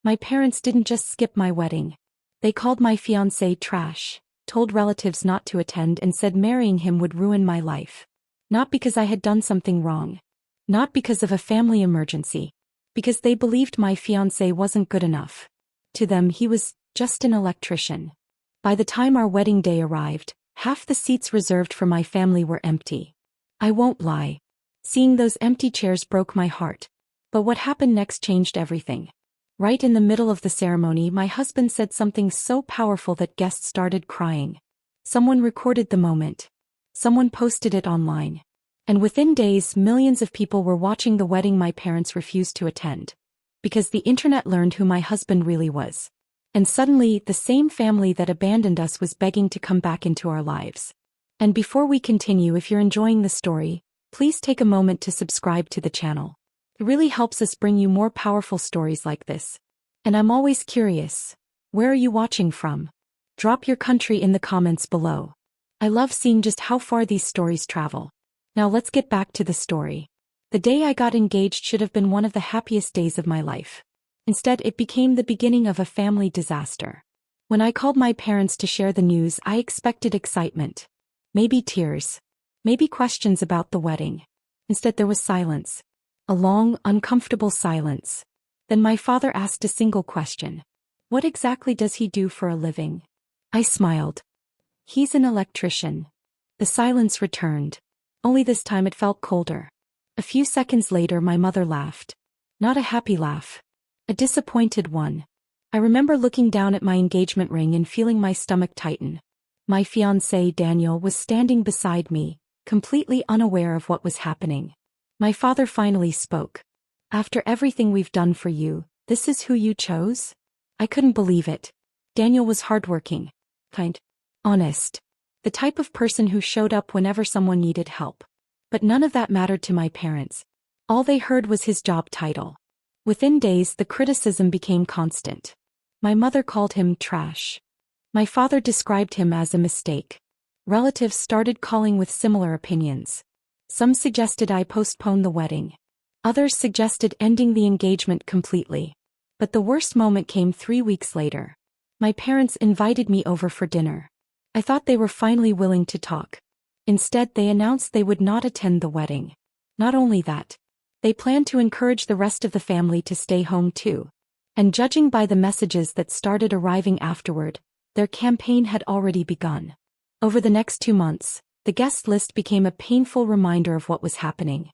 My parents didn't just skip my wedding. They called my fiancé trash, told relatives not to attend, and said marrying him would ruin my life. Not because I had done something wrong. Not because of a family emergency. Because they believed my fiancé wasn't good enough. To them, he was just an electrician. By the time our wedding day arrived, half the seats reserved for my family were empty. I won't lie. Seeing those empty chairs broke my heart. But what happened next changed everything. Right in the middle of the ceremony, my husband said something so powerful that guests started crying. Someone recorded the moment. Someone posted it online. And within days, millions of people were watching the wedding my parents refused to attend. Because the internet learned who my husband really was. And suddenly, the same family that abandoned us was begging to come back into our lives. And before we continue, if you're enjoying the story, please take a moment to subscribe to the channel. It really helps us bring you more powerful stories like this. And I'm always curious, where are you watching from? Drop your country in the comments below. I love seeing just how far these stories travel. Now let's get back to the story. The day I got engaged should have been one of the happiest days of my life. Instead, it became the beginning of a family disaster. When I called my parents to share the news, I expected excitement. Maybe tears. Maybe questions about the wedding. Instead, there was silence. A long, uncomfortable silence. Then my father asked a single question. What exactly does he do for a living? I smiled. He's an electrician. The silence returned. Only this time it felt colder. A few seconds later, my mother laughed. Not a happy laugh. A disappointed one. I remember looking down at my engagement ring and feeling my stomach tighten. My fiancé, Daniel, was standing beside me, completely unaware of what was happening. My father finally spoke. After everything we've done for you, this is who you chose? I couldn't believe it. Daniel was hardworking, kind, honest. The type of person who showed up whenever someone needed help. But none of that mattered to my parents. All they heard was his job title. Within days, the criticism became constant. My mother called him trash. My father described him as a mistake. Relatives started calling with similar opinions. Some suggested I postpone the wedding. Others suggested ending the engagement completely. But the worst moment came 3 weeks later. My parents invited me over for dinner. I thought they were finally willing to talk. Instead, they announced they would not attend the wedding. Not only that, they planned to encourage the rest of the family to stay home too. And judging by the messages that started arriving afterward, their campaign had already begun. Over the next 2 months, the guest list became a painful reminder of what was happening.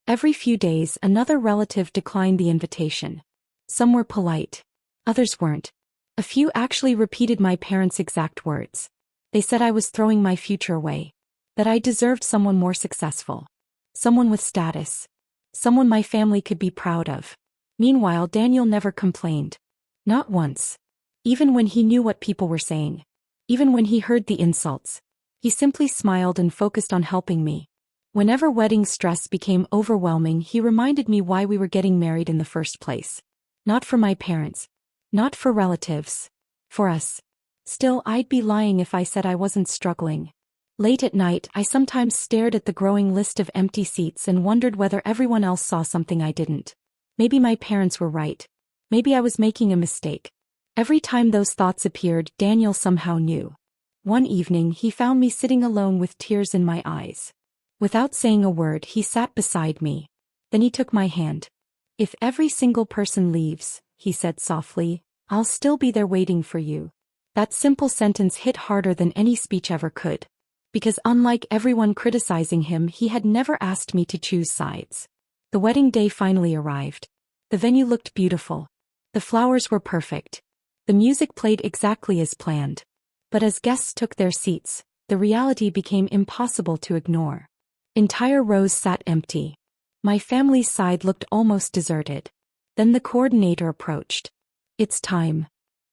Every few days, another relative declined the invitation. Some were polite. Others weren't. A few actually repeated my parents' exact words. They said I was throwing my future away. That I deserved someone more successful. Someone with status. Someone my family could be proud of. Meanwhile, Daniel never complained. Not once. Even when he knew what people were saying. Even when he heard the insults. He simply smiled and focused on helping me. Whenever wedding stress became overwhelming, he reminded me why we were getting married in the first place. Not for my parents. Not for relatives. For us. Still, I'd be lying if I said I wasn't struggling. Late at night, I sometimes stared at the growing list of empty seats and wondered whether everyone else saw something I didn't. Maybe my parents were right. Maybe I was making a mistake. Every time those thoughts appeared, Daniel somehow knew. One evening, he found me sitting alone with tears in my eyes. Without saying a word, he sat beside me. Then he took my hand. If every single person leaves, he said softly, I'll still be there waiting for you. That simple sentence hit harder than any speech ever could. Because unlike everyone criticizing him, he had never asked me to choose sides. The wedding day finally arrived. The venue looked beautiful. The flowers were perfect. The music played exactly as planned. But as guests took their seats, the reality became impossible to ignore. Entire rows sat empty. My family's side looked almost deserted. Then the coordinator approached. It's time.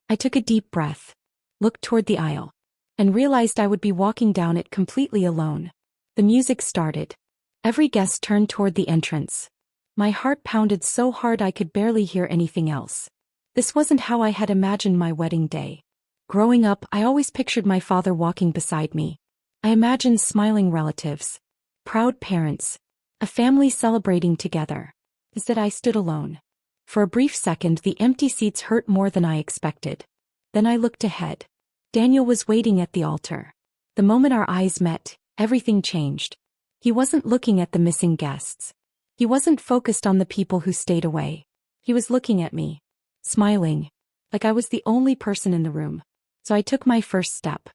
I took a deep breath, looked toward the aisle, and realized I would be walking down it completely alone. The music started. Every guest turned toward the entrance. My heart pounded so hard I could barely hear anything else. This wasn't how I had imagined my wedding day. Growing up, I always pictured my father walking beside me. I imagined smiling relatives, proud parents, a family celebrating together. Instead, I stood alone. For a brief second, the empty seats hurt more than I expected. Then I looked ahead. Daniel was waiting at the altar. The moment our eyes met, everything changed. He wasn't looking at the missing guests. He wasn't focused on the people who stayed away. He was looking at me, smiling, like I was the only person in the room. So I took my first step.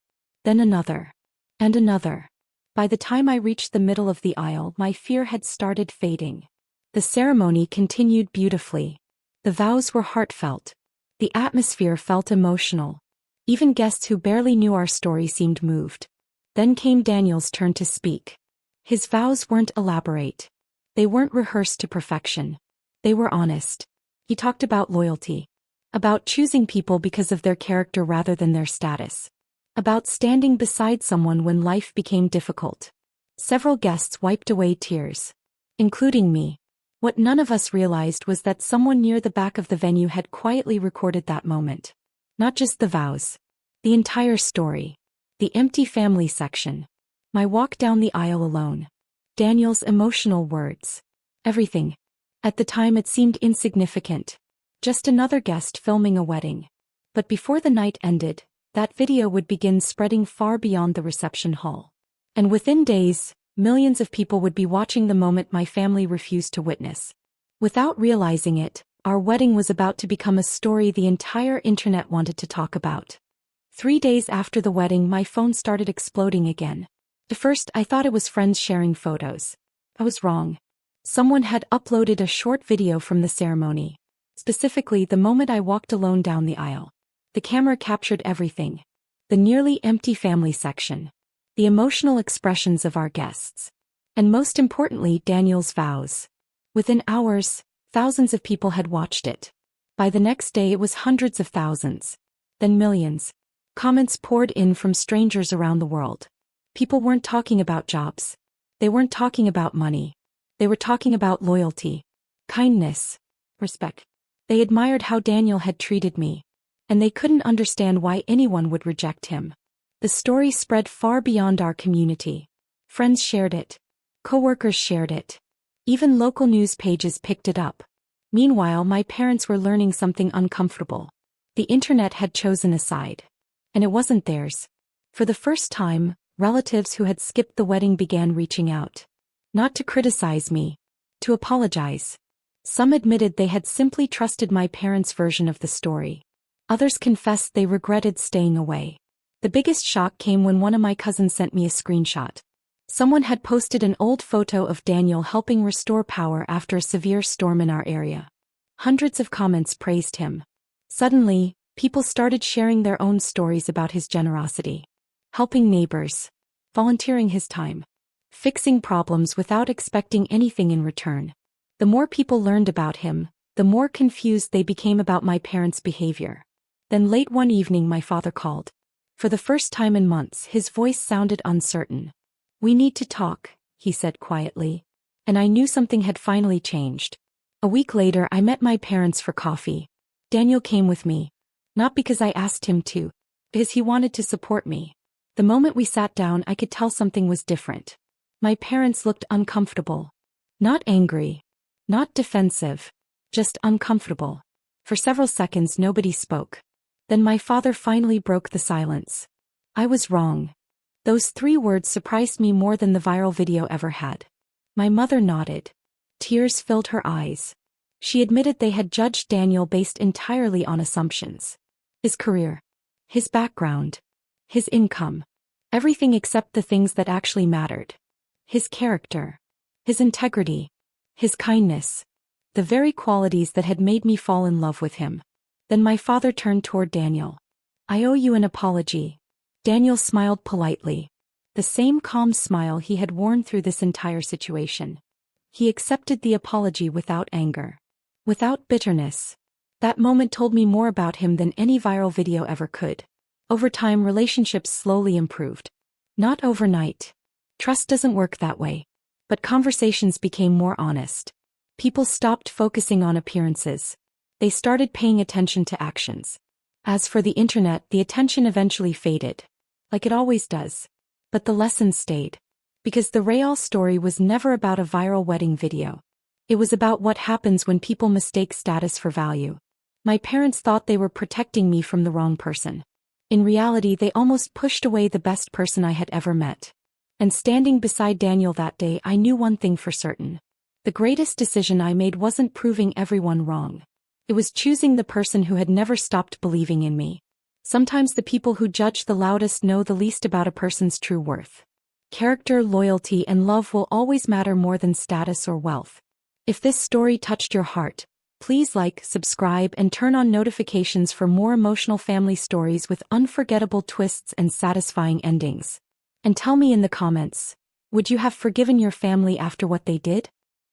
Then another. And another. By the time I reached the middle of the aisle, my fear had started fading. The ceremony continued beautifully. The vows were heartfelt. The atmosphere felt emotional. Even guests who barely knew our story seemed moved. Then came Daniel's turn to speak. His vows weren't elaborate. They weren't rehearsed to perfection. They were honest. He talked about loyalty. About choosing people because of their character rather than their status. About standing beside someone when life became difficult. Several guests wiped away tears. Including me. What none of us realized was that someone near the back of the venue had quietly recorded that moment. Not just the vows. The entire story. The empty family section. My walk down the aisle alone. Daniel's emotional words. Everything. At the time it seemed insignificant. Just another guest filming a wedding. But before the night ended, that video would begin spreading far beyond the reception hall. And within days, millions of people would be watching the moment my family refused to witness. Without realizing it, our wedding was about to become a story the entire internet wanted to talk about. 3 days after the wedding, my phone started exploding again. At first, I thought it was friends sharing photos. I was wrong. Someone had uploaded a short video from the ceremony. Specifically, the moment I walked alone down the aisle. The camera captured everything. The nearly empty family section. The emotional expressions of our guests. And most importantly, Daniel's vows. Within hours, thousands of people had watched it. By the next day it was hundreds of thousands. Then millions. Comments poured in from strangers around the world. People weren't talking about jobs. They weren't talking about money. They were talking about loyalty. Kindness. Respect. They admired how Daniel had treated me. And they couldn't understand why anyone would reject him. The story spread far beyond our community. Friends shared it. Coworkers shared it. Even local news pages picked it up. Meanwhile, my parents were learning something uncomfortable. The internet had chosen a side. And it wasn't theirs. For the first time, relatives who had skipped the wedding began reaching out. Not to criticize me. To apologize. Some admitted they had simply trusted my parents' version of the story. Others confessed they regretted staying away. The biggest shock came when one of my cousins sent me a screenshot. Someone had posted an old photo of Daniel helping restore power after a severe storm in our area. Hundreds of comments praised him. Suddenly, people started sharing their own stories about his generosity. Helping neighbors. Volunteering his time. Fixing problems without expecting anything in return. The more people learned about him, the more confused they became about my parents' behavior. Then late one evening my father called. For the first time in months, his voice sounded uncertain. "We need to talk," he said quietly. And I knew something had finally changed. A week later I met my parents for coffee. Daniel came with me. Not because I asked him to, because he wanted to support me. The moment we sat down I could tell something was different. My parents looked uncomfortable. Not angry. Not defensive. Just uncomfortable. For several seconds nobody spoke. Then my father finally broke the silence. "I was wrong." Those 3 words surprised me more than the viral video ever had. My mother nodded. Tears filled her eyes. She admitted they had judged Daniel based entirely on assumptions. His career. His background. His income. Everything except the things that actually mattered. His character. His integrity. His kindness. The very qualities that had made me fall in love with him. Then my father turned toward Daniel. "I owe you an apology." Daniel smiled politely. The same calm smile he had worn through this entire situation. He accepted the apology without anger. Without bitterness. That moment told me more about him than any viral video ever could. Over time, relationships slowly improved. Not overnight. Trust doesn't work that way. But conversations became more honest. People stopped focusing on appearances. They started paying attention to actions. As for the internet, the attention eventually faded. Like it always does. But the lesson stayed. Because the real story was never about a viral wedding video. It was about what happens when people mistake status for value. My parents thought they were protecting me from the wrong person. In reality, they almost pushed away the best person I had ever met. And standing beside Daniel that day, I knew one thing for certain. The greatest decision I made wasn't proving everyone wrong. It was choosing the person who had never stopped believing in me. Sometimes the people who judge the loudest know the least about a person's true worth. Character, loyalty, and love will always matter more than status or wealth. If this story touched your heart, please like, subscribe, and turn on notifications for more emotional family stories with unforgettable twists and satisfying endings. And tell me in the comments, would you have forgiven your family after what they did?